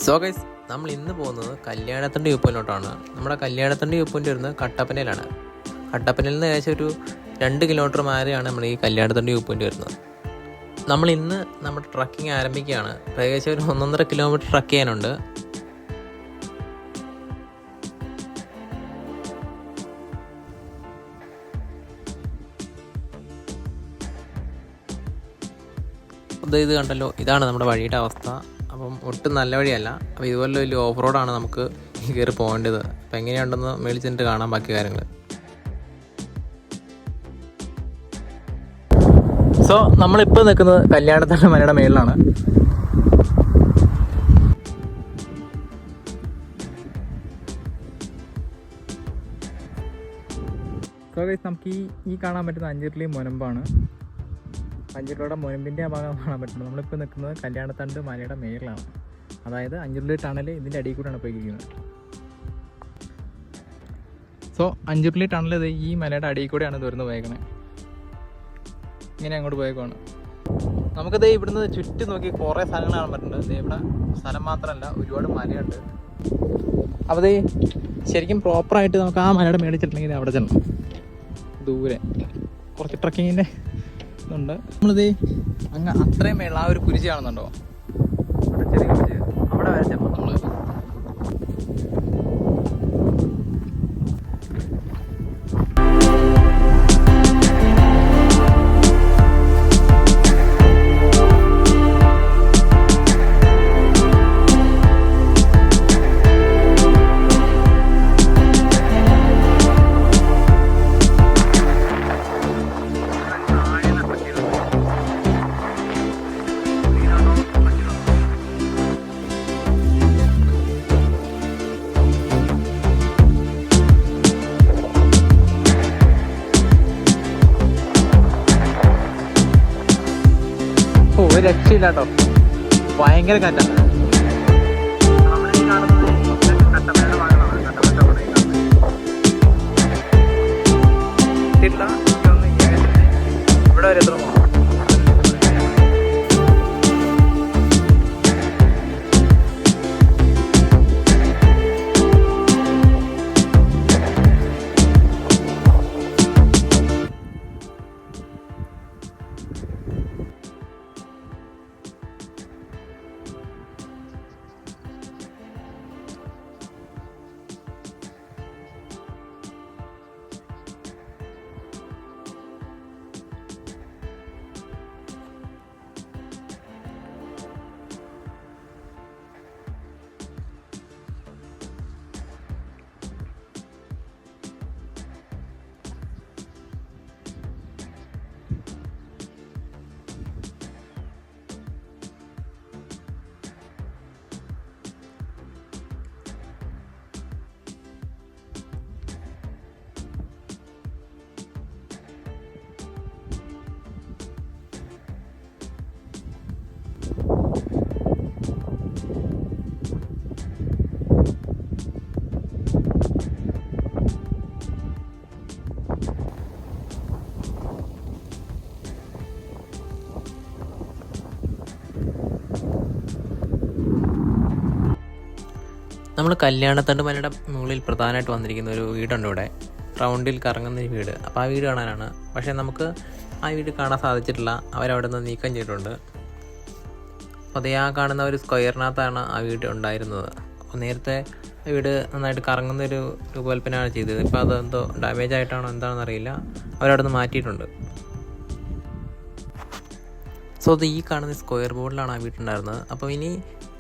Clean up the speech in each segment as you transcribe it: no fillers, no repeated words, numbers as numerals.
So guys, നമ്മൾ ഇന്ന് പോകുന്നത് കല്യാണത്തണ്ടി വ്യൂ പോയിന്റിലോട്ടാണ്. നമ്മുടെ കല്യാണത്തണ്ടി വ്യൂ പോയിന്റ് വരുന്നത് കട്ടപ്പനയിലാണ്. കട്ടപ്പനയിൽ നിന്ന് ഏകദേശം ഒരു 2 കിലോമീറ്റർ മാറിയാണ് നമ്മൾ ഈ കല്യാണത്തണ്ടി വ്യൂ പോയിന്റ് വരുന്നത്. നമ്മൾ ഇന്ന് നമ്മുടെ ട്രക്കിംഗ് ആരംഭിക്കുകയാണ്. ഏകദേശം ഒരു 1.5 കിലോമീറ്റർ ട്രക്ക് ചെയ്യാനുണ്ട്. ഇത് കണ്ടല്ലോ, ഇതാണ് നമ്മുടെ വഴിയുടെ അവസ്ഥ. അപ്പം ഒട്ടും നല്ല വഴിയല്ല. അപ്പോൾ ഇതുപോലെ വലിയ ഓഫ് റോഡാണ് നമുക്ക് കയറി പോകേണ്ടത്. അപ്പം എങ്ങനെയുണ്ടെന്ന് മേടിച്ചിട്ട് കാണാം ബാക്കി കാര്യങ്ങൾ. സോ നമ്മളിപ്പോൾ നിൽക്കുന്നത് കല്യാണത്തണ്ടി മലയുടെ മേളിലാണ്. സോ ഗൈസ്, നമുക്ക് ഈ കാണാൻ പറ്റുന്ന അഞ്ചിർലി മുനമ്പാണ്. അഞ്ചിർലിയുടെ മുനമ്പിൻ്റെ ആ ഭാഗം കാണാൻ പറ്റുന്നത്. നമ്മളിപ്പോൾ നിൽക്കുന്നത് കല്യാണത്തണ്ട് മലയുടെ മേളിലാണ്. അതായത് അഞ്ചിർലി ടണൽ ഇതിൻ്റെ അടിയിൽ കൂടെയാണ് പോയിരിക്കുന്നത്. സോ അഞ്ചിർലി ടണൽ ഇത് ഈ മലയുടെ അടിയിൽ കൂടെയാണ് തുറന്ന് പോയേക്കണേ. ഇങ്ങനെ അങ്ങോട്ട് പോയേക്കുവാണ്. നമുക്കിത് ഇവിടുന്ന് ചുറ്റും നോക്കി കുറേ സ്ഥലങ്ങൾ കാണാൻ പറ്റുന്നുണ്ട്. ഇവിടെ സ്ഥലം മാത്രമല്ല, ഒരുപാട് മലയുണ്ട്. അപ്പോൾ ഇത് ശരിക്കും പ്രോപ്പറായിട്ട് നമുക്ക് ആ മലയുടെ മേടിച്ചിട്ടുണ്ടെങ്കിൽ അവിടെ ചെല്ലണം. ദൂരെ കുറച്ച് ട്രക്കിങ്ങിൻ്റെ ഇതുണ്ട്. നമ്മളിത് അങ്ങ് അത്രയും മേളിൽ ആ ഒരു കുരിശ് കാണുന്നുണ്ടോ? അവിടെ ചെറിയ കുരിശ്, അവിടെ വരെ ചെപ്പോൾ നമ്മൾ ഒരു രക്ഷയില്ല കേട്ടോ. ഭയങ്കര കാറ്റാണ്. ഇവിടെ വരെ എത്ര പോകണം? നമ്മൾ കല്യാണത്തണ്ട് മലയുടെ മുകളിൽ പ്രധാനമായിട്ട് വന്നിരിക്കുന്ന ഒരു വീടുണ്ട്. ഇവിടെ റൗണ്ടിൽ കറങ്ങുന്ന ഒരു വീട്. അപ്പോൾ ആ വീട് കാണാനാണ്. പക്ഷേ നമുക്ക് ആ വീട് കാണാൻ സാധിച്ചിട്ടില്ല. അവരവിടെ നിന്ന് നീക്കം ചെയ്തിട്ടുണ്ട്. അപ്പോൾ അതേ ആ കാണുന്ന ഒരു സ്ക്വയറിനകത്താണ് ആ വീട് ഉണ്ടായിരുന്നത്. അപ്പോൾ നേരത്തെ വീട് നന്നായിട്ട് കറങ്ങുന്നൊരു രൂപകൽപ്പനയാണ് ചെയ്തത്. ഇപ്പോൾ അതെന്തോ ഡാമേജ് ആയിട്ടാണോ എന്താണെന്ന് അറിയില്ല. അവരവിടെ നിന്ന് മാറ്റിയിട്ടുണ്ട്. സോ അത് ഈ കാണുന്ന സ്ക്വയർ ബോർഡിലാണ് ആ വീടുണ്ടായിരുന്നത്. അപ്പോൾ ഇനി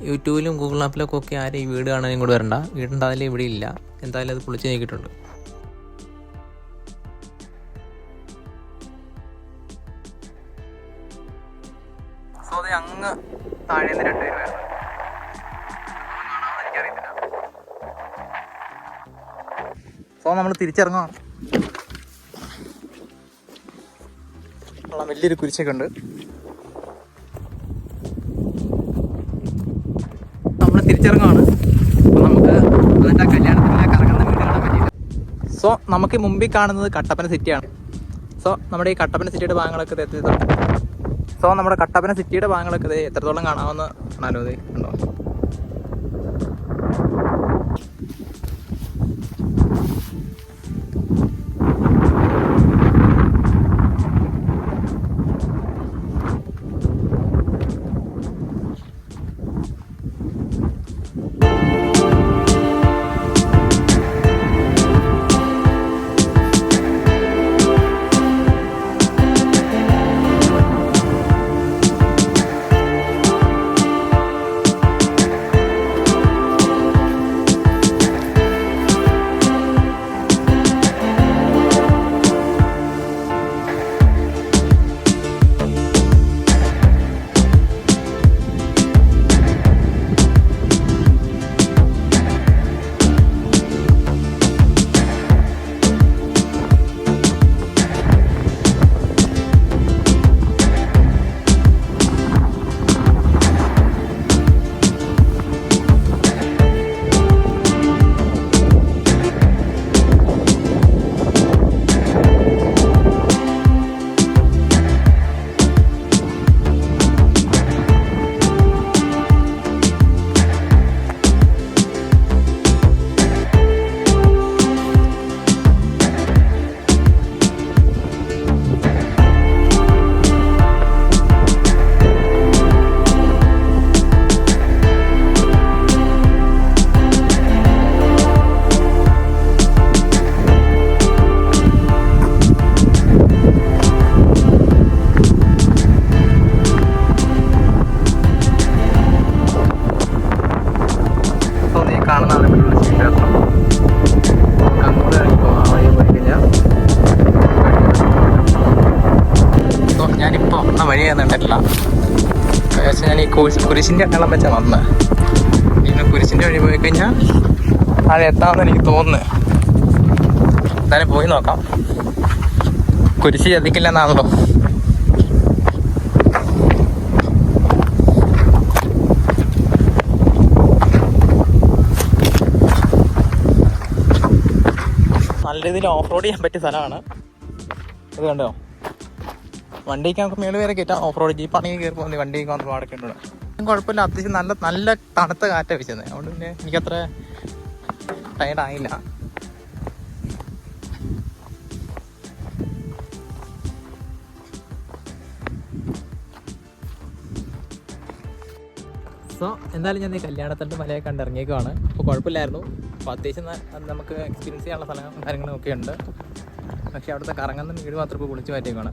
യൂട്യൂബിലും ഗൂഗിൾ മാപ്പിലൊക്കെ ഒക്കെ ആരും ഈ വീട് കാണാൻ ഇങ്ങോട്ട് വരണ്ട. വീടുണ്ടായാലും ഇവിടെ ഇല്ല. എന്തായാലും അത് പൊളിച്ച് നീക്കിയിട്ടുണ്ട്. സോ അത് അങ്ങ് താഴെ നിന്ന് 2 പേര് വരുന്നുണ്ട്. എനിക്കറിയത്തില്ല. സോ നമ്മൾ തിരിച്ചിറങ്ങാം. വലിയൊരു കുരിശൊക്കെ ഉണ്ട്. തിരിച്ചിറങ്ങുവാണ്. അപ്പോൾ നമുക്ക് എന്നിട്ട് ആ കല്യാണത്തിൻ്റെ കറങ്ങുന്ന വീട് കാണാൻ പറ്റിയില്ല. സോ നമുക്ക് മുമ്പിൽ കാണുന്നത് കട്ടപ്പന സിറ്റിയാണ്. സോ നമ്മുടെ ഈ കട്ടപ്പന സിറ്റിയുടെ ഭാഗങ്ങളൊക്കെ എത്രത്തോളം കാണാമെന്ന് കാണാലോ. ഇത് ഉണ്ടോ? കുരിശിൻ്റെ അടയാളം വെച്ചാൽ വന്നത്. ഇങ്ങനെ കുരിശിൻ്റെ വഴി പോയി കഴിഞ്ഞാൽ അത് എത്താമെന്ന് എനിക്ക് തോന്നുന്നു. എന്തായാലും പോയി നോക്കാം. കുരിശ് ചതിക്കില്ല എന്നാണല്ലോ. നല്ല രീതിയിൽ ഓഫ് റോഡ് ചെയ്യാൻ പറ്റിയ സ്ഥലമാണ് ഇത്. കണ്ടോ, വണ്ടിക്ക് നമുക്ക് മേളിൽ വരെ കയറ്റാം. ഓഫ് റോഡ് ജീപ്പാണെങ്കിൽ കയറി പോകുന്നത് വണ്ടിക്ക് വന്ന് പാടൊക്കെ ഉണ്ട്. കുഴപ്പമില്ല, അത്യാവശ്യം നല്ല നല്ല തണുത്ത കാറ്റാണ് വെച്ചത്. അതുകൊണ്ട് പിന്നെ എനിക്കത്ര ടയർഡായില്ല. സോ എന്തായാലും ഞാൻ ഈ കല്യാണത്തിൻ്റെ മലയെ കണ്ടിറങ്ങിയേക്കുവാണ്. അപ്പോൾ കുഴപ്പമില്ലായിരുന്നു. അപ്പോൾ അത്യാവശ്യം നമുക്ക് എക്സ്പീരിയൻസ് ചെയ്യാനുള്ള സ്ഥലങ്ങളും കാര്യങ്ങളും ഒക്കെ ഉണ്ട്. പക്ഷേ അവിടുത്തെ കറങ്ങുന്ന വീട് മാത്രം ഇപ്പോൾ പൊളിച്ച് മാറ്റിയേക്കാണ്.